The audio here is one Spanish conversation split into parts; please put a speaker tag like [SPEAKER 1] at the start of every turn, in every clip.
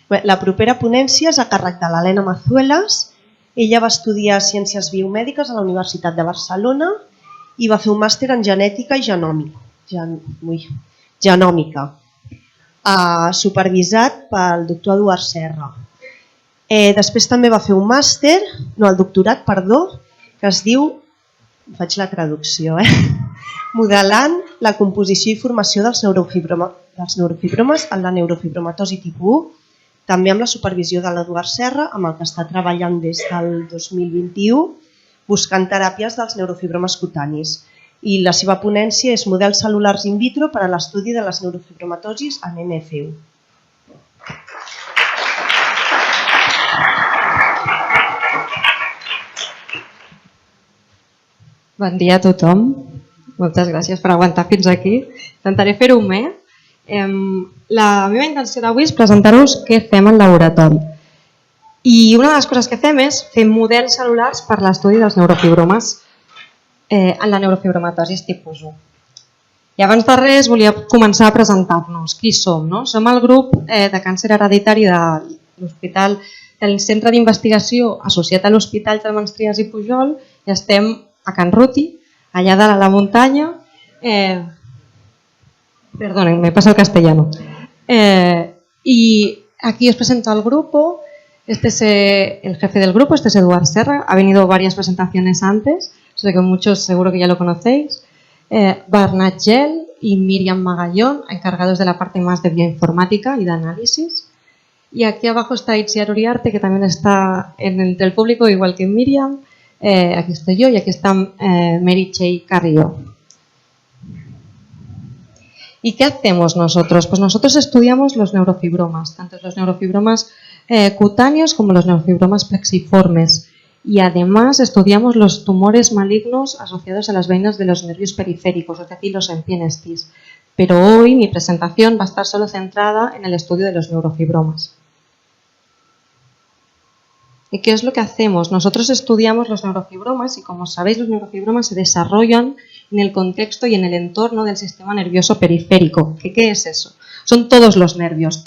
[SPEAKER 1] La propera ponència és a càrrec de l'Helena Mazuelas. Ella va estudiar Ciències Biomèdiques a la Universitat de Barcelona i va fer un màster en Genètica i Genòmica, supervisat pel doctor Eduard Serra. Després també va fer un màster, el doctorat, que es diu, faig la traducció, modelant la composició i formació dels neurofibromes en la neurofibromatosi tipus 1, també amb la supervisió de l'Eduard Serra, amb el que està treballant des del 2021, buscant teràpies dels neurofibromes cutanis. I la seva ponència és models cel·lulars in vitro per a l'estudi de les neurofibromatosis en NF1.
[SPEAKER 2] Bon dia a tothom. Moltes gràcies per aguantar fins aquí. Intentaré fer-ho bé. La meva intenció d'avui és presentar-vos què fem al laboratori. I una de les coses que fem és fer models cel·lulars per l'estudi dels neurofibromes en la neurofibromatosis tipus 1. I abans de res volia començar a presentar-nos qui som. Som el grup de càncer hereditari de l'Hospital del Centre d'Investigació associat a l'Hospital Germans Trias i Pujol i estem a Can Ruti, allà dalt a la muntanya. Perdonen, me pasa el castellano. Y aquí os presento al grupo. Este es el jefe del grupo, este es Eduard Serra. Ha venido varias presentaciones antes, sé que muchos seguro que ya lo conocéis. Bernat Gel y Miriam Magallón, encargados de la parte más de bioinformática y de análisis. Y aquí abajo está Itziar Uriarte, que también está entre el público, igual que Miriam. Aquí estoy yo y aquí está Meritxell Carrió. ¿Y qué hacemos nosotros? Pues nosotros estudiamos los neurofibromas, tanto los neurofibromas cutáneos como los neurofibromas plexiformes. Y además estudiamos los tumores malignos asociados a las vainas de los nervios periféricos, es decir, los empienestis. Pero hoy mi presentación va a estar solo centrada en el estudio de los neurofibromas. ¿Y qué es lo que hacemos? Nosotros estudiamos los neurofibromas y, como sabéis, los neurofibromas se desarrollan en el contexto y en el entorno del sistema nervioso periférico. ¿Qué es eso? Son todos los nervios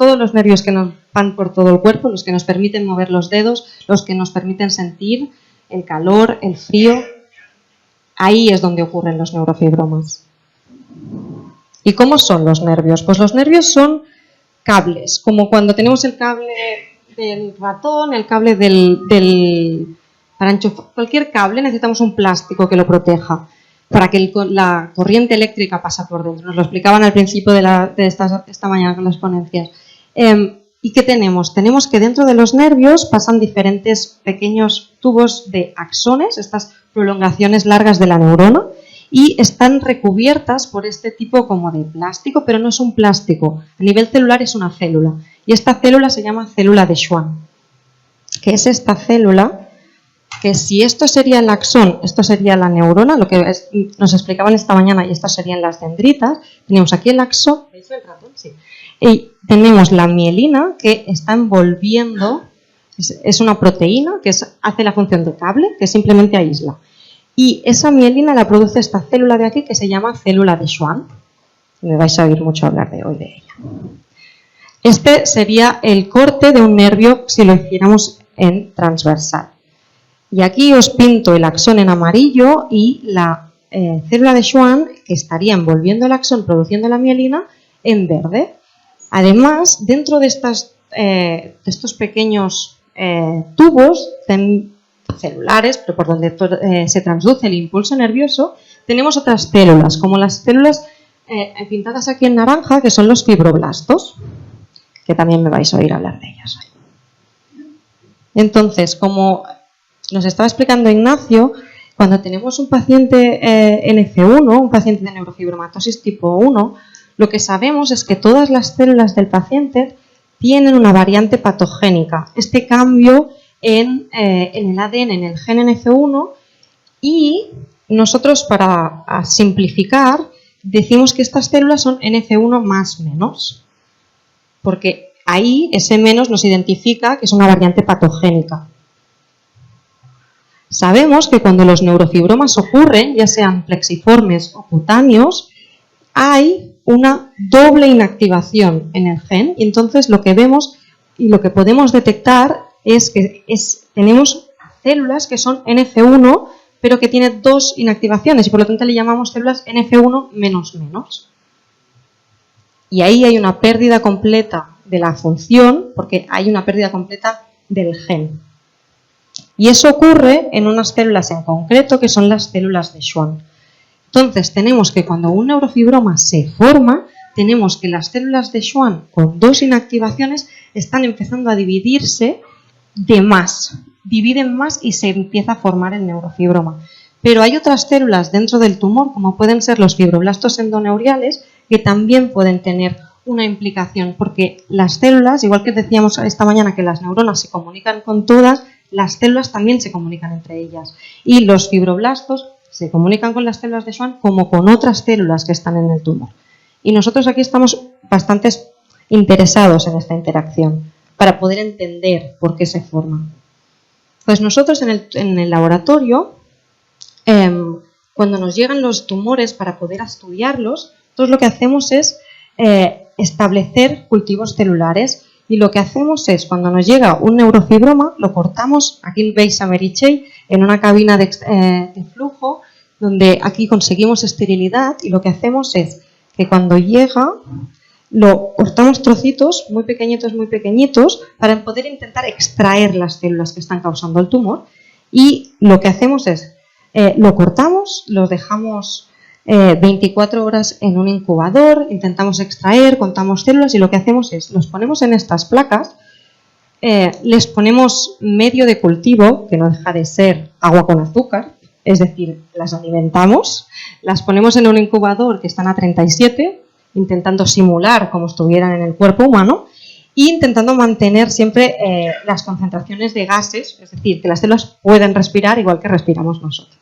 [SPEAKER 2] que nos van por todo el cuerpo, los que nos permiten mover los dedos, los que nos permiten sentir el calor, el frío. Ahí es donde ocurren los neurofibromas. ¿Y cómo son los nervios? Pues los nervios son cables, como cuando tenemos el cable del ratón, el cable para enchufar cualquier cable necesitamos un plástico que lo proteja para que la corriente eléctrica pase por dentro. Nos lo explicaban al principio de esta mañana con las ponencias. ¿Y qué tenemos? Tenemos que dentro de los nervios pasan diferentes pequeños tubos de axones, estas prolongaciones largas de la neurona, y están recubiertas por este tipo como de plástico, pero no es un plástico. A nivel celular es una célula. Y esta célula se llama célula de Schwann. ¿Qué es esta célula? Que si esto sería el axón, esto sería la neurona, lo que nos explicaban esta mañana, y estas serían las dendritas. Tenemos aquí el axón, ¿veis el ratón? Sí. Y tenemos la mielina que está envolviendo, es una proteína que hace la función de cable, que simplemente aísla. Y esa mielina la produce esta célula de aquí que se llama célula de Schwann. Me vais a oír mucho hablar hoy de ella. Este sería el corte de un nervio si lo hiciéramos en transversal. Y aquí os pinto el axón en amarillo y la célula de Schwann que estaría envolviendo el axón produciendo la mielina en verde. Además, dentro de estos pequeños tubos celulares, pero por donde se transduce el impulso nervioso, tenemos otras células, como las células pintadas aquí en naranja, que son los fibroblastos, que también me vais a oír hablar de ellas hoy. Entonces, como nos estaba explicando Ignacio, cuando tenemos un paciente NF1, un paciente de neurofibromatosis tipo 1, lo que sabemos es que todas las células del paciente tienen una variante patogénica, este cambio en el ADN, en el gen NF1, y nosotros, para simplificar, decimos que estas células son NF1 más menos, porque ahí ese menos nos identifica que es una variante patogénica. Sabemos que cuando los neurofibromas ocurren, ya sean plexiformes o cutáneos, hay una doble inactivación en el gen y entonces lo que vemos y lo que podemos detectar es que tenemos células que son NF1, pero que tienen 2 inactivaciones y por lo tanto le llamamos células NF1-. Y ahí hay una pérdida completa de la función porque hay una pérdida completa del gen. Y eso ocurre en unas células en concreto que son las células de Schwann. Entonces tenemos que cuando un neurofibroma se forma, tenemos que las células de Schwann con 2 inactivaciones están empezando a dividirse de más. Dividen más y se empieza a formar el neurofibroma. Pero hay otras células dentro del tumor, como pueden ser los fibroblastos endoneuriales, que también pueden tener una implicación, porque las células, igual que decíamos esta mañana que las neuronas se comunican con todas, las células también se comunican entre ellas. Y los fibroblastos se comunican con las células de Schwann como con otras células que están en el tumor. Y nosotros aquí estamos bastante interesados en esta interacción, para poder entender por qué se forman. Pues nosotros en el laboratorio, cuando nos llegan los tumores para poder estudiarlos, nosotros lo que hacemos es establecer cultivos celulares y lo que hacemos es, cuando nos llega un neurofibroma, lo cortamos, aquí veis a Mary Chey, en una cabina de flujo, donde aquí conseguimos esterilidad y lo que hacemos es que cuando llega, lo cortamos trocitos muy pequeñitos para poder intentar extraer las células que están causando el tumor y lo que hacemos es, lo cortamos, lo dejamos 24 horas en un incubador, intentamos extraer, contamos células y lo que hacemos es, los ponemos en estas placas, les ponemos medio de cultivo, que no deja de ser agua con azúcar, es decir, las alimentamos, las ponemos en un incubador que están a 37, intentando simular como estuvieran en el cuerpo humano e intentando mantener siempre las concentraciones de gases, es decir, que las células puedan respirar igual que respiramos nosotros,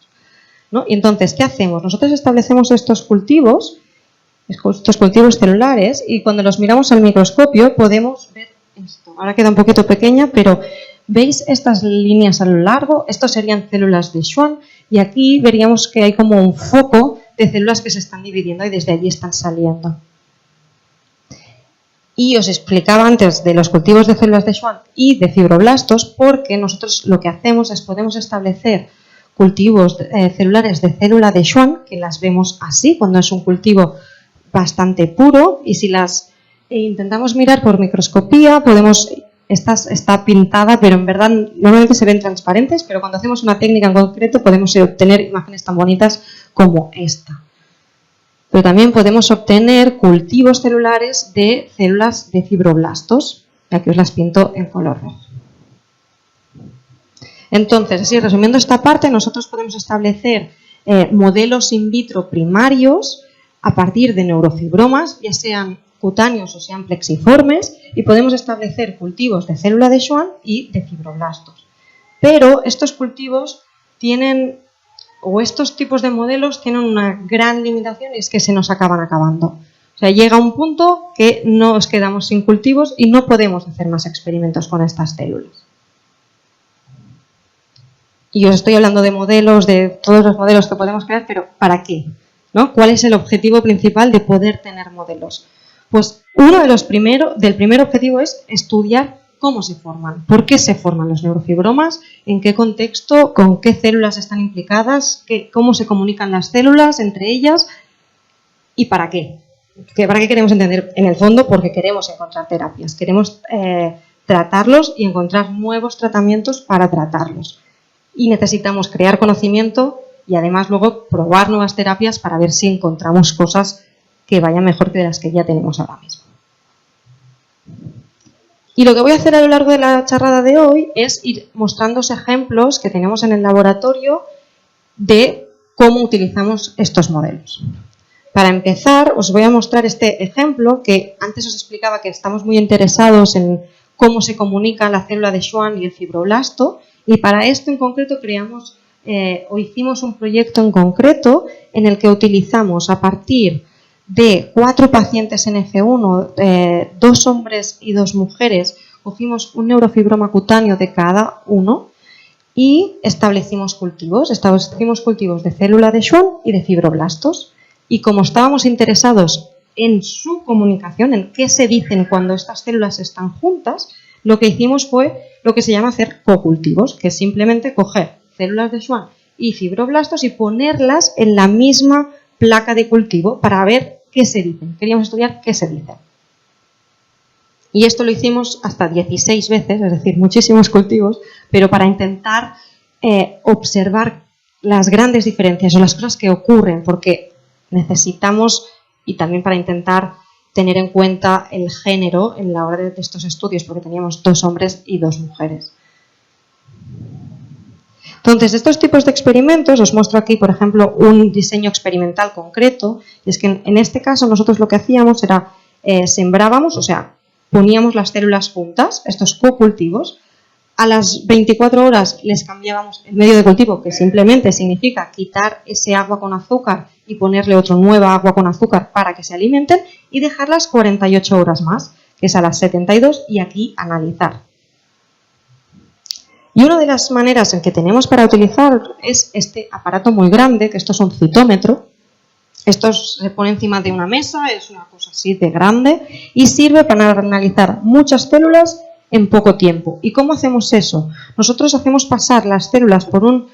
[SPEAKER 2] ¿no? Y entonces, ¿qué hacemos? Nosotros establecemos estos cultivos celulares y cuando los miramos al microscopio podemos ver esto. Ahora queda un poquito pequeña, pero ¿veis estas líneas a lo largo? Estos serían células de Schwann y aquí veríamos que hay como un foco de células que se están dividiendo y desde allí están saliendo. Y os explicaba antes de los cultivos de células de Schwann y de fibroblastos porque nosotros lo que hacemos es podemos establecer cultivos celulares de célula de Schwann, que las vemos así cuando es un cultivo bastante puro y si las intentamos mirar por microscopía podemos... Esta está pintada, pero en verdad normalmente se ven transparentes, pero cuando hacemos una técnica en concreto podemos obtener imágenes tan bonitas como esta. Pero también podemos obtener cultivos celulares de células de fibroblastos, y aquí os las pinto en color rojo. Entonces, así resumiendo esta parte, nosotros podemos establecer modelos in vitro primarios a partir de neurofibromas, ya sean cutáneos o sean plexiformes, y podemos establecer cultivos de célula de Schwann y de fibroblastos. Pero estos cultivos tienen, o estos tipos de modelos tienen una gran limitación y es que se nos acaban acabando. O sea, llega un punto que nos quedamos sin cultivos y no podemos hacer más experimentos con estas células. Y os estoy hablando de modelos, de todos los modelos que podemos crear, pero ¿para qué? ¿No? ¿Cuál es el objetivo principal de poder tener modelos? Pues uno de los del primer objetivo es estudiar cómo se forman, por qué se forman los neurofibromas, en qué contexto, con qué células están implicadas, cómo se comunican las células entre ellas y para qué. ¿Para qué queremos entender? En el fondo, porque queremos encontrar terapias, queremos tratarlos y encontrar nuevos tratamientos para tratarlos. Y necesitamos crear conocimiento y además luego probar nuevas terapias para ver si encontramos cosas que vayan mejor que de las que ya tenemos ahora mismo. Y lo que voy a hacer a lo largo de la charlada de hoy es ir mostrándoos ejemplos que tenemos en el laboratorio de cómo utilizamos estos modelos. Para empezar, os voy a mostrar este ejemplo que antes os explicaba que estamos muy interesados en cómo se comunica la célula de Schwann y el fibroblasto, y para esto en concreto creamos o hicimos un proyecto en concreto en el que utilizamos a partir de 4 pacientes NF1, 2 hombres y 2 mujeres, cogimos un neurofibroma cutáneo de cada uno y establecimos cultivos de célula de Schwann y de fibroblastos. Y como estábamos interesados en su comunicación, en qué se dicen cuando estas células están juntas, lo que hicimos fue lo que se llama hacer cocultivos, que es simplemente coger células de Schwann y fibroblastos y ponerlas en la misma placa de cultivo para ver qué se dicen. Queríamos estudiar qué se dicen. Y esto lo hicimos hasta 16 veces, es decir, muchísimos cultivos, pero para intentar observar las grandes diferencias o las cosas que ocurren, porque necesitamos, y también para intentar tener en cuenta el género en la hora de estos estudios, porque teníamos 2 hombres y 2 mujeres. Entonces, estos tipos de experimentos, os muestro aquí, por ejemplo, un diseño experimental concreto, y es que en este caso nosotros lo que hacíamos era sembrábamos, o sea, poníamos las células juntas, estos cocultivos, a las 24 horas les cambiábamos el medio de cultivo, que simplemente significa quitar ese agua con azúcar y ponerle otra nueva agua con azúcar para que se alimenten, y dejarlas 48 horas más, que es a las 72, y aquí analizar. Y una de las maneras en que tenemos para utilizar es este aparato muy grande, que esto es un citómetro. Esto se pone encima de una mesa, es una cosa así de grande, y sirve para analizar muchas células en poco tiempo. ¿Y cómo hacemos eso? Nosotros hacemos pasar las células por un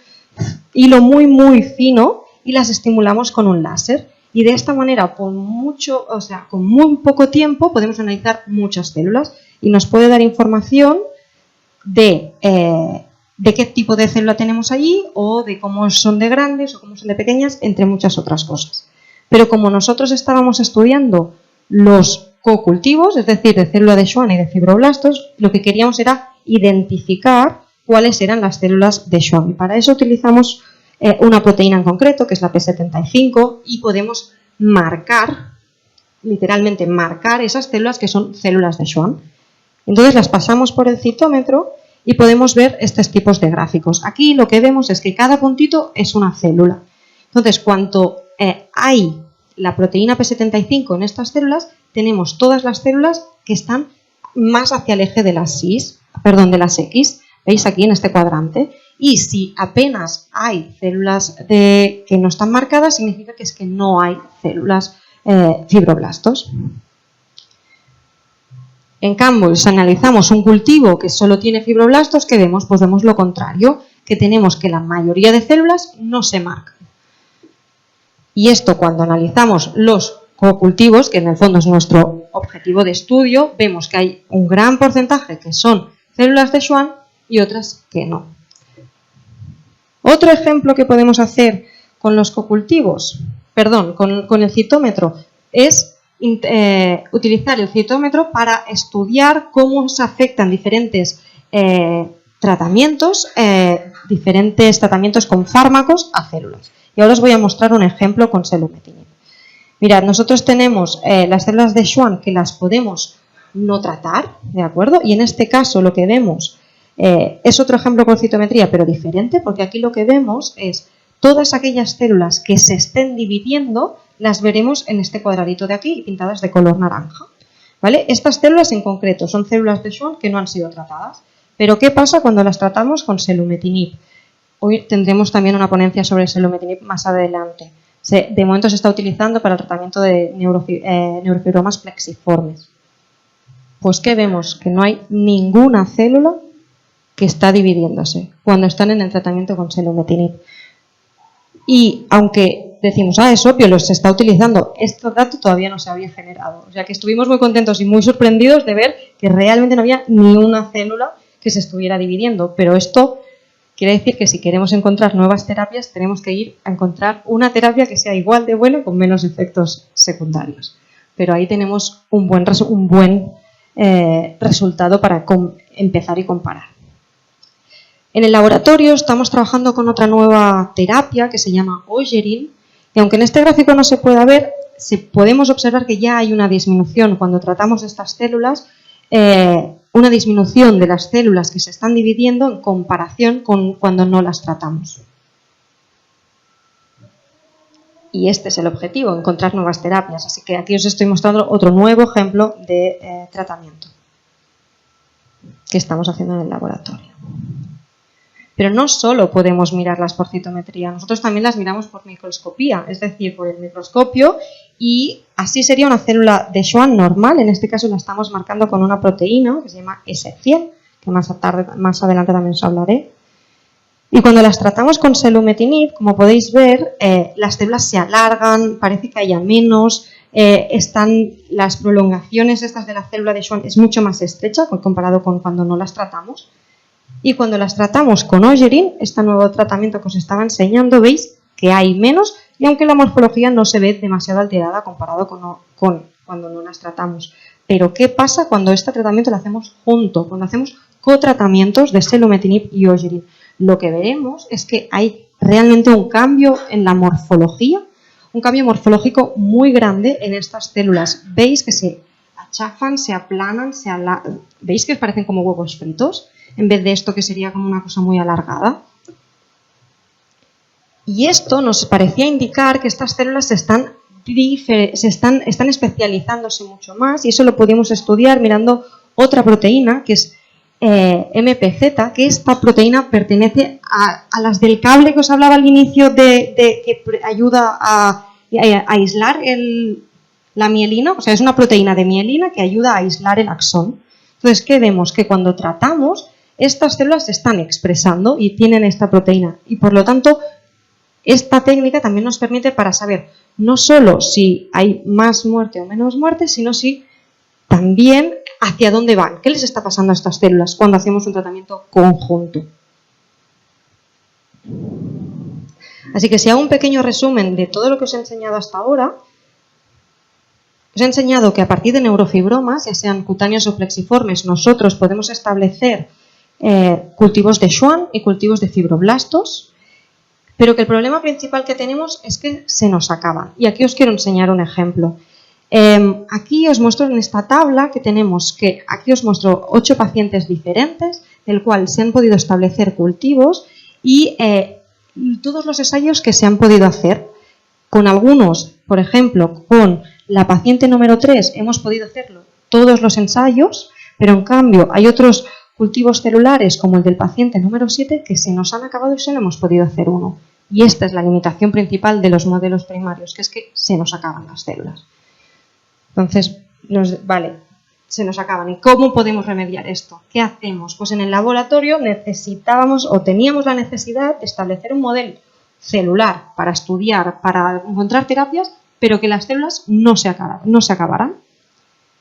[SPEAKER 2] hilo muy muy fino y las estimulamos con un láser. Y de esta manera, con muy poco tiempo, podemos analizar muchas células y nos puede dar información de qué tipo de célula tenemos allí, o de cómo son de grandes o cómo son de pequeñas, entre muchas otras cosas. Pero como nosotros estábamos estudiando los cocultivos, es decir, de célula de Schwann y de fibroblastos, lo que queríamos era identificar cuáles eran las células de Schwann. Y para eso utilizamos una proteína en concreto, que es la P75, y podemos marcar, literalmente marcar esas células que son células de Schwann. Entonces las pasamos por el citómetro y podemos ver estos tipos de gráficos. Aquí lo que vemos es que cada puntito es una célula. Entonces, cuando hay la proteína P75 en estas células, tenemos todas las células que están más hacia el eje de las X, veis aquí en este cuadrante. Y si apenas hay células que no están marcadas, significa que es que no hay células fibroblastos. En cambio, si analizamos un cultivo que solo tiene fibroblastos, ¿qué vemos? Pues vemos lo contrario, que tenemos que la mayoría de células no se marcan. Y esto, cuando analizamos los cocultivos, que en el fondo es nuestro objetivo de estudio, vemos que hay un gran porcentaje que son células de Schwann y otras que no. Otro ejemplo que podemos hacer con los cocultivos, con el citómetro, es utilizar el citómetro para estudiar cómo se afectan diferentes tratamientos con fármacos a células. Y ahora os voy a mostrar un ejemplo con selumetinib. Mirad, nosotros tenemos las células de Schwann que las podemos no tratar, ¿de acuerdo? Y en este caso lo que vemos es otro ejemplo con citometría, pero diferente, porque aquí lo que vemos es todas aquellas células que se estén dividiendo, las veremos en este cuadradito de aquí, pintadas de color naranja, ¿vale? Estas células en concreto son células de Schwann que no han sido tratadas. Pero ¿qué pasa cuando las tratamos con selumetinib? Hoy tendremos también una ponencia sobre selumetinib más adelante. De momento se está utilizando para el tratamiento de neurofibromas plexiformes. Pues ¿qué vemos? Que no hay ninguna célula que está dividiéndose cuando están en el tratamiento con selumetinib. Y aunque decimos, es obvio, se está utilizando, este dato todavía no se había generado. O sea que estuvimos muy contentos y muy sorprendidos de ver que realmente no había ni una célula que se estuviera dividiendo. Pero esto quiere decir que si queremos encontrar nuevas terapias, tenemos que ir a encontrar una terapia que sea igual de buena con menos efectos secundarios. Pero ahí tenemos un buen resultado para empezar y comparar. En el laboratorio estamos trabajando con otra nueva terapia que se llama Ogerin, y aunque en este gráfico no se pueda ver, podemos observar que ya hay una disminución cuando tratamos estas células, una disminución de las células que se están dividiendo en comparación con cuando no las tratamos. Y este es el objetivo, encontrar nuevas terapias. Así que aquí os estoy mostrando otro nuevo ejemplo de tratamiento que estamos haciendo en el laboratorio. Pero no solo podemos mirarlas por citometría, nosotros también las miramos por microscopía, es decir, por el microscopio, y así sería una célula de Schwann normal. En este caso la estamos marcando con una proteína que se llama S100, que más adelante también os hablaré. Y cuando las tratamos con selumetinib, como podéis ver, las células se alargan, parece que haya menos, están las prolongaciones estas de la célula de Schwann es mucho más estrecha comparado con cuando no las tratamos. Y cuando las tratamos con Ogerin, este nuevo tratamiento que os estaba enseñando, veis que hay menos, y aunque la morfología no se ve demasiado alterada comparado con cuando no las tratamos. Pero ¿qué pasa cuando este tratamiento lo hacemos junto? Cuando hacemos cotratamientos de selumetinib y Ogerin. Lo que veremos es que hay realmente un cambio en la morfología, un cambio morfológico muy grande en estas células. Veis que se achafan, se aplanan, ¿veis que parecen como huevos fritos? En vez de esto que sería como una cosa muy alargada. Y esto nos parecía indicar que estas células están especializándose mucho más, y eso lo podemos estudiar mirando otra proteína que es MPZ, que esta proteína pertenece a las del cable que os hablaba al inicio que ayuda a aislar la mielina, o sea, es una proteína de mielina que ayuda a aislar el axón. Entonces, ¿qué vemos? Que cuando tratamos, estas células se están expresando y tienen esta proteína, y por lo tanto esta técnica también nos permite para saber no solo si hay más muerte o menos muerte, sino si también hacia dónde van, qué les está pasando a estas células cuando hacemos un tratamiento conjunto. Así que si hago un pequeño resumen de todo lo que os he enseñado hasta ahora, os he enseñado que a partir de neurofibromas, ya sean cutáneos o plexiformes, nosotros podemos establecer cultivos de Schwann y cultivos de fibroblastos, pero que el problema principal que tenemos es que se nos acaban. Y aquí os quiero enseñar un ejemplo. Aquí os muestro en esta tabla que tenemos que aquí os muestro 8 pacientes diferentes, del cual se han podido establecer cultivos y todos los ensayos que se han podido hacer. Con algunos, por ejemplo, con la paciente número 3 hemos podido hacerlo todos los ensayos, pero en cambio hay otros cultivos celulares como el del paciente número 7 que se nos han acabado y solo hemos podido hacer uno. Y esta es la limitación principal de los modelos primarios, que es que se nos acaban las células. Entonces, se nos acaban. ¿Y cómo podemos remediar esto? ¿Qué hacemos? Pues en el laboratorio teníamos la necesidad de establecer un modelo celular para estudiar, para encontrar terapias, pero que las células no se acabaran.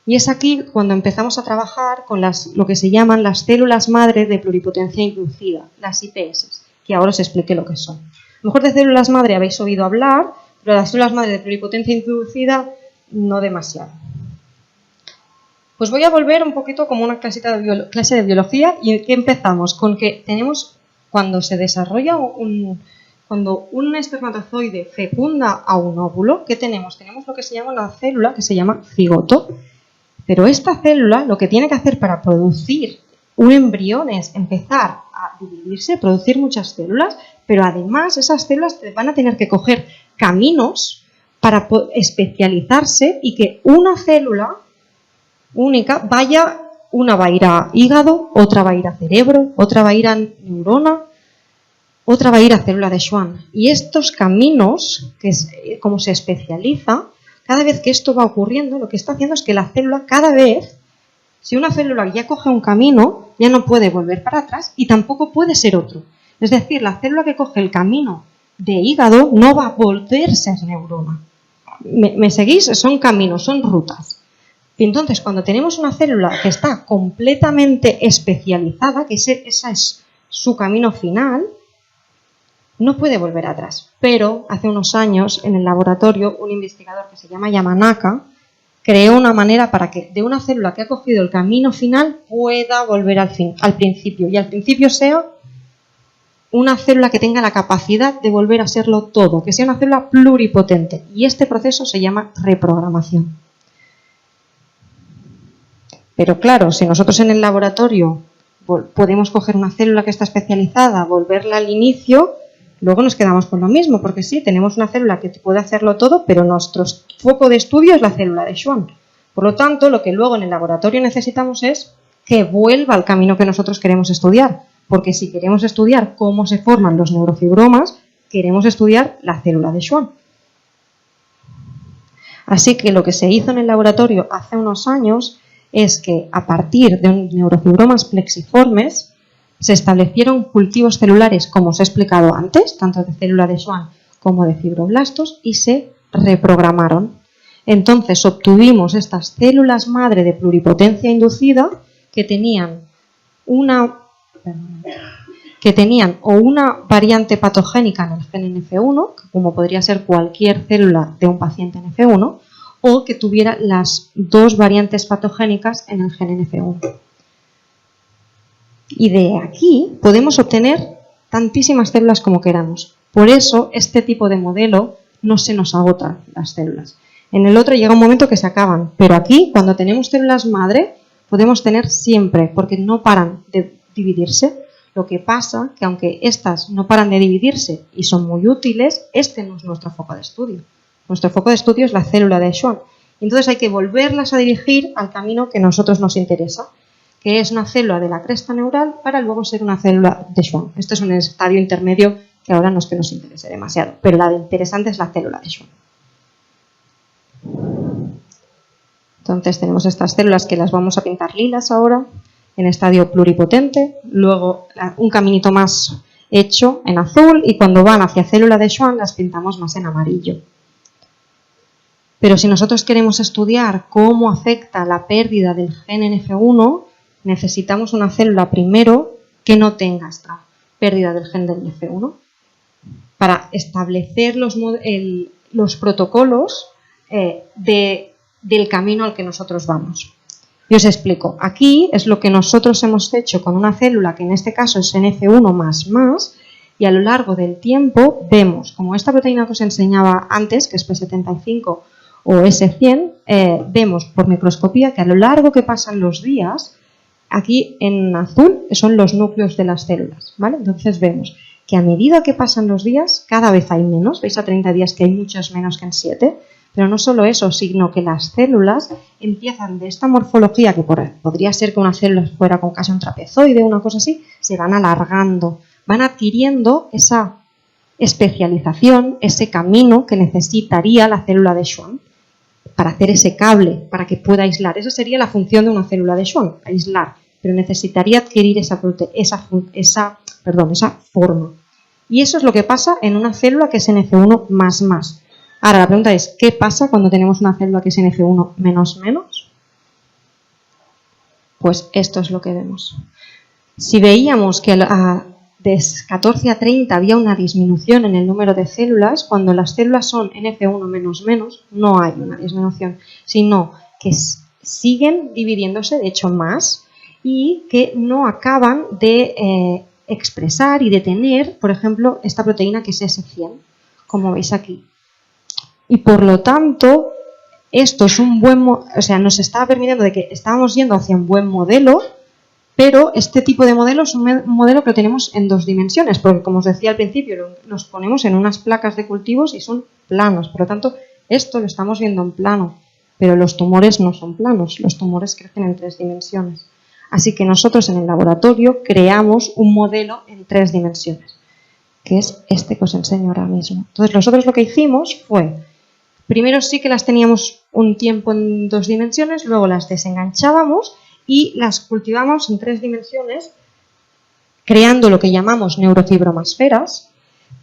[SPEAKER 2] Y es aquí cuando empezamos a trabajar con lo que se llaman las células madre de pluripotencia inducida, las IPS, que ahora os expliqué lo que son. A lo mejor de células madre habéis oído hablar, pero las células madre de pluripotencia inducida no demasiado. Pues voy a volver un poquito como una clase de biología, y que empezamos con que tenemos, cuando se desarrolla cuando un espermatozoide fecunda a un óvulo, ¿qué tenemos? Tenemos lo que se llama una célula que se llama cigoto. Pero esta célula lo que tiene que hacer para producir un embrión es empezar a dividirse, producir muchas células, pero además esas células van a tener que coger caminos para especializarse y que una célula única una va a ir a hígado, otra va a ir a cerebro, otra va a ir a neurona, otra va a ir a célula de Schwann. Y estos caminos, que es como se especializa, cada vez que esto va ocurriendo, lo que está haciendo es que la célula cada vez, si una célula ya coge un camino, ya no puede volver para atrás y tampoco puede ser otro. Es decir, la célula que coge el camino de hígado no va a volver a ser neurona. ¿Me seguís? Son caminos, son rutas. Y entonces, cuando tenemos una célula que está completamente especializada, que ese es su camino final, no puede volver atrás. Pero hace unos años, en el laboratorio, un investigador que se llama Yamanaka creó una manera para que de una célula que ha cogido el camino final pueda volver al principio. Y al principio sea una célula que tenga la capacidad de volver a serlo todo, que sea una célula pluripotente. Y este proceso se llama reprogramación. Pero claro, si nosotros en el laboratorio podemos coger una célula que está especializada, volverla al inicio, luego nos quedamos con lo mismo, porque sí, tenemos una célula que puede hacerlo todo, pero nuestro foco de estudio es la célula de Schwann. Por lo tanto, lo que luego en el laboratorio necesitamos es que vuelva al camino que nosotros queremos estudiar, porque si queremos estudiar cómo se forman los neurofibromas, queremos estudiar la célula de Schwann. Así que lo que se hizo en el laboratorio hace unos años es que a partir de neurofibromas plexiformes se establecieron cultivos celulares, como os he explicado antes, tanto de célula de Schwann como de fibroblastos, y se reprogramaron. Entonces obtuvimos estas células madre de pluripotencia inducida que tenían una variante patogénica en el gen NF1, como podría ser cualquier célula de un paciente NF1, o que tuviera las dos variantes patogénicas en el gen NF1. Y de aquí podemos obtener tantísimas células como queramos. Por eso este tipo de modelo no se nos agotan las células. En el otro llega un momento que se acaban, pero aquí cuando tenemos células madre podemos tener siempre, porque no paran de dividirse. Lo que pasa que aunque estas no paran de dividirse y son muy útiles, este no es nuestro foco de estudio. Nuestro foco de estudio es la célula de Schwann. Entonces hay que volverlas a dirigir al camino que a nosotros nos interesa, que es una célula de la cresta neural para luego ser una célula de Schwann. Este es un estadio intermedio que ahora no es que nos interese demasiado, pero la interesante es la célula de Schwann. Entonces tenemos estas células que las vamos a pintar lilas ahora, en estadio pluripotente, luego un caminito más hecho en azul y cuando van hacia célula de Schwann las pintamos más en amarillo. Pero si nosotros queremos estudiar cómo afecta la pérdida del gen NF1, necesitamos una célula primero que no tenga esta pérdida del gen del NF1 para establecer los protocolos del camino al que nosotros vamos. Y os explico. Aquí es lo que nosotros hemos hecho con una célula que en este caso es NF1++, y a lo largo del tiempo vemos, como esta proteína que os enseñaba antes, que es P75 o S100, vemos por microscopía que a lo largo que pasan los días, aquí en azul son los núcleos de las células, ¿vale? Entonces vemos que a medida que pasan los días, cada vez hay menos. Veis a 30 días que hay muchos menos que en 7. Pero no solo eso, sino que las células empiezan de esta morfología, que podría ser que una célula fuera con casi un trapezoide o una cosa así, se van alargando, van adquiriendo esa especialización, ese camino que necesitaría la célula de Schwann para hacer ese cable, para que pueda aislar. Esa sería la función de una célula de Schwann, aislar, pero necesitaría adquirir esa forma. Y eso es lo que pasa en una célula que es NF1++. Ahora, la pregunta es, ¿qué pasa cuando tenemos una célula que es NF1-? Pues esto es lo que vemos. Si veíamos que de 14 a 30 había una disminución en el número de células, cuando las células son NF1-, no hay una disminución, sino que siguen dividiéndose, de hecho más, y que no acaban de expresar y de tener, por ejemplo, esta proteína que es S100, como veis aquí. Y por lo tanto, esto es nos estaba permitiendo de que estábamos yendo hacia un buen modelo, pero este tipo de modelo es un modelo que lo tenemos en 2 dimensiones, porque como os decía al principio, los ponemos en unas placas de cultivos y son planos. Por lo tanto, esto lo estamos viendo en plano, pero los tumores no son planos, los tumores crecen en 3 dimensiones. Así que nosotros en el laboratorio creamos un modelo en 3 dimensiones, que es este que os enseño ahora mismo. Entonces nosotros lo que hicimos fue, primero sí que las teníamos un tiempo en 2 dimensiones, luego las desenganchábamos y las cultivamos en 3 dimensiones, creando lo que llamamos neurofibromasferas,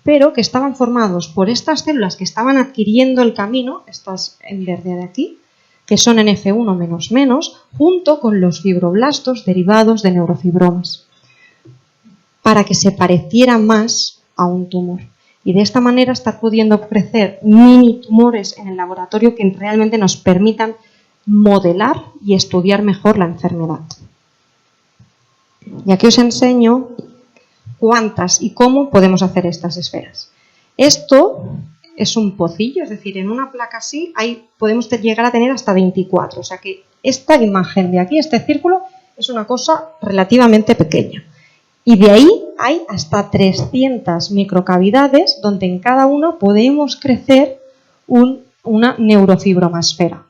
[SPEAKER 2] pero que estaban formados por estas células que estaban adquiriendo el camino, estas en verde de aquí, que son NF1-, junto con los fibroblastos derivados de neurofibromas, para que se pareciera más a un tumor. Y de esta manera estar pudiendo crecer mini tumores en el laboratorio que realmente nos permitan modelar y estudiar mejor la enfermedad. Y aquí os enseño cuántas y cómo podemos hacer estas esferas. Esto es un pocillo, es decir, en una placa así podemos llegar a tener hasta 24. O sea que esta imagen de aquí, este círculo, es una cosa relativamente pequeña. Y de ahí hay hasta 300 microcavidades donde en cada una podemos crecer una neurofibromasfera.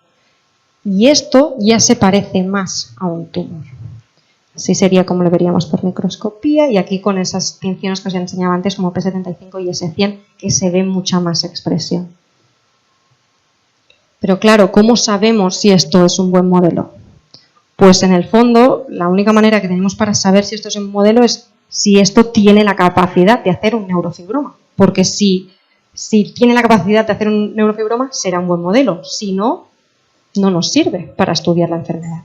[SPEAKER 2] Y esto ya se parece más a un tumor. Así sería como lo veríamos por microscopía y aquí con esas tinciones que os enseñaba antes como P75 y S100 que se ve mucha más expresión. Pero claro, ¿cómo sabemos si esto es un buen modelo? Pues en el fondo, la única manera que tenemos para saber si esto es un modelo es si esto tiene la capacidad de hacer un neurofibroma. Porque si tiene la capacidad de hacer un neurofibroma, será un buen modelo. Si no, no nos sirve para estudiar la enfermedad.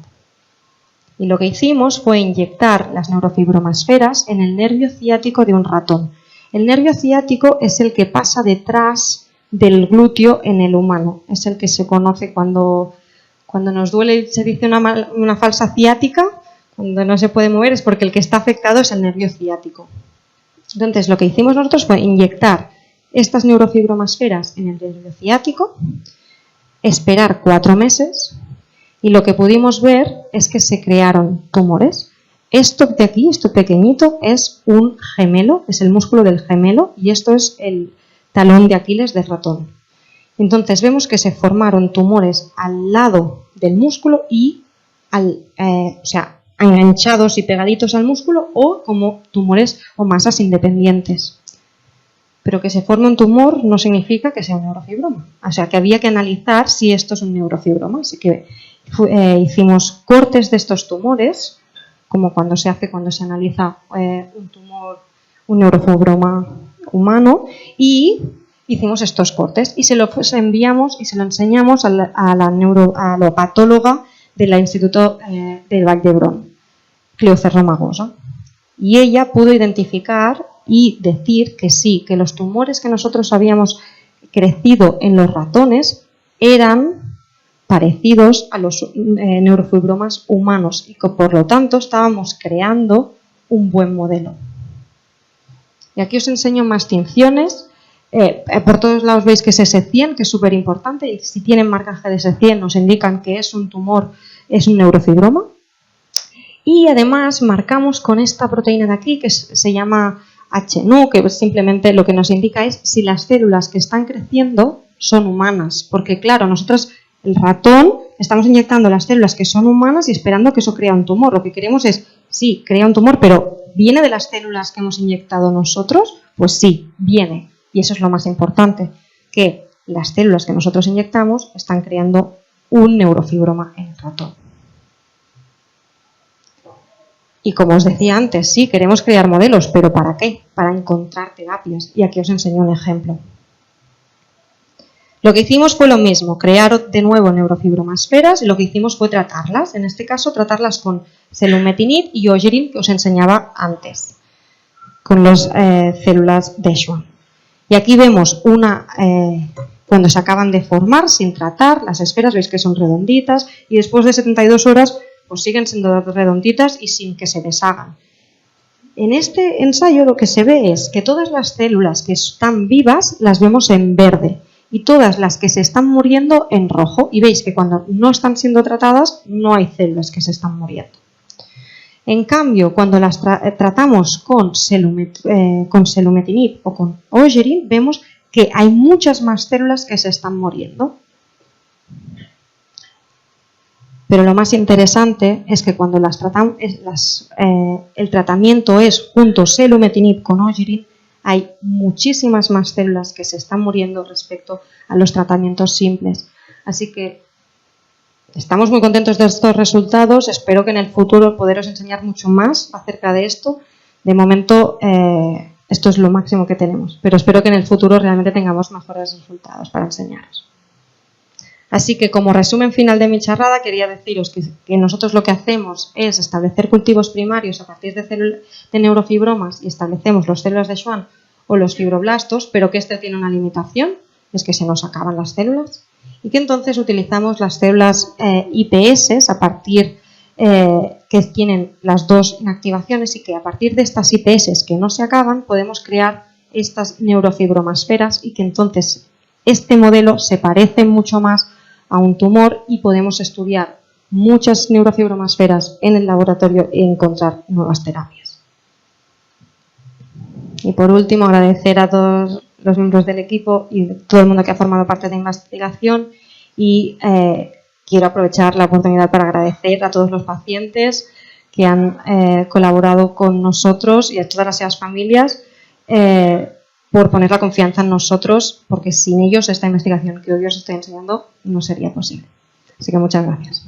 [SPEAKER 2] Y lo que hicimos fue inyectar las neurofibromasferas en el nervio ciático de un ratón. El nervio ciático es el que pasa detrás del glúteo en el humano. Es el que se conoce cuando nos duele, se dice una falsa ciática, cuando no se puede mover es porque el que está afectado es el nervio ciático. Entonces, lo que hicimos nosotros fue inyectar estas neurofibromasferas en el nervio ciático, esperar 4 meses y lo que pudimos ver es que se crearon tumores. Esto de aquí, esto pequeñito, es un gemelo, es el músculo del gemelo y esto es el talón de Aquiles del ratón. Entonces vemos que se formaron tumores al lado del músculo y enganchados y pegaditos al músculo o como tumores o masas independientes. Pero que se forme un tumor no significa que sea un neurofibroma. O sea que había que analizar si esto es un neurofibroma. Así que hicimos cortes de estos tumores, como cuando se analiza un tumor, un neurofibroma humano, y hicimos estos cortes y se los enviamos y se lo enseñamos a la patóloga del Instituto del Vall d'Hebron, Cleocerro Magosa. Y ella pudo identificar y decir que sí, que los tumores que nosotros habíamos crecido en los ratones eran parecidos a los neurofibromas humanos y que por lo tanto estábamos creando un buen modelo. Y aquí os enseño más tinciones. Por todos lados veis que es S100, que es súper importante, y si tienen marcaje de S100 nos indican que es un tumor, es un neurofibroma. Y además marcamos con esta proteína de aquí, que se llama HNU, que simplemente lo que nos indica es si las células que están creciendo son humanas. Porque claro, nosotros, el ratón, estamos inyectando las células que son humanas y esperando que eso crea un tumor. Lo que queremos es, sí, crea un tumor, pero ¿viene de las células que hemos inyectado nosotros? Pues sí, viene. Y eso es lo más importante, que las células que nosotros inyectamos están creando un neurofibroma en el ratón. Y como os decía antes, sí, queremos crear modelos, pero ¿para qué? Para encontrar terapias. Y aquí os enseño un ejemplo. Lo que hicimos fue lo mismo, crear de nuevo neurofibromasferas y lo que hicimos fue tratarlas. En este caso, tratarlas con selumetinib y ogerin, que os enseñaba antes, con las células de Schwann. Y aquí vemos cuando se acaban de formar sin tratar, las esferas veis que son redonditas y después de 72 horas pues siguen siendo redonditas y sin que se deshagan. En este ensayo lo que se ve es que todas las células que están vivas las vemos en verde y todas las que se están muriendo en rojo. Y veis que cuando no están siendo tratadas no hay células que se están muriendo. En cambio, cuando las tratamos con selumetinib o con ogerin, vemos que hay muchas más células que se están muriendo. Pero lo más interesante es que cuando el tratamiento es junto selumetinib con ogerin, hay muchísimas más células que se están muriendo respecto a los tratamientos simples. Así que estamos muy contentos de estos resultados. Espero que en el futuro poderos enseñar mucho más acerca de esto. De momento, esto es lo máximo que tenemos, pero espero que en el futuro realmente tengamos mejores resultados para enseñaros. Así que como resumen final de mi charrada, quería deciros que nosotros lo que hacemos es establecer cultivos primarios a partir de neurofibromas y establecemos las células de Schwann o los fibroblastos, pero que este tiene una limitación, es que se nos acaban las células y que entonces utilizamos las células IPS a partir que tienen las dos inactivaciones y que a partir de estas IPS que no se acaban podemos crear estas neurofibromasferas y que entonces este modelo se parece mucho más a un tumor y podemos estudiar muchas neurofibromasferas en el laboratorio y encontrar nuevas terapias. Y por último, agradecer a todos los miembros del equipo y todo el mundo que ha formado parte de la investigación y quiero aprovechar la oportunidad para agradecer a todos los pacientes que han colaborado con nosotros y a todas las familias. por poner la confianza en nosotros, porque sin ellos esta investigación que hoy os estoy enseñando no sería posible. Así que muchas gracias.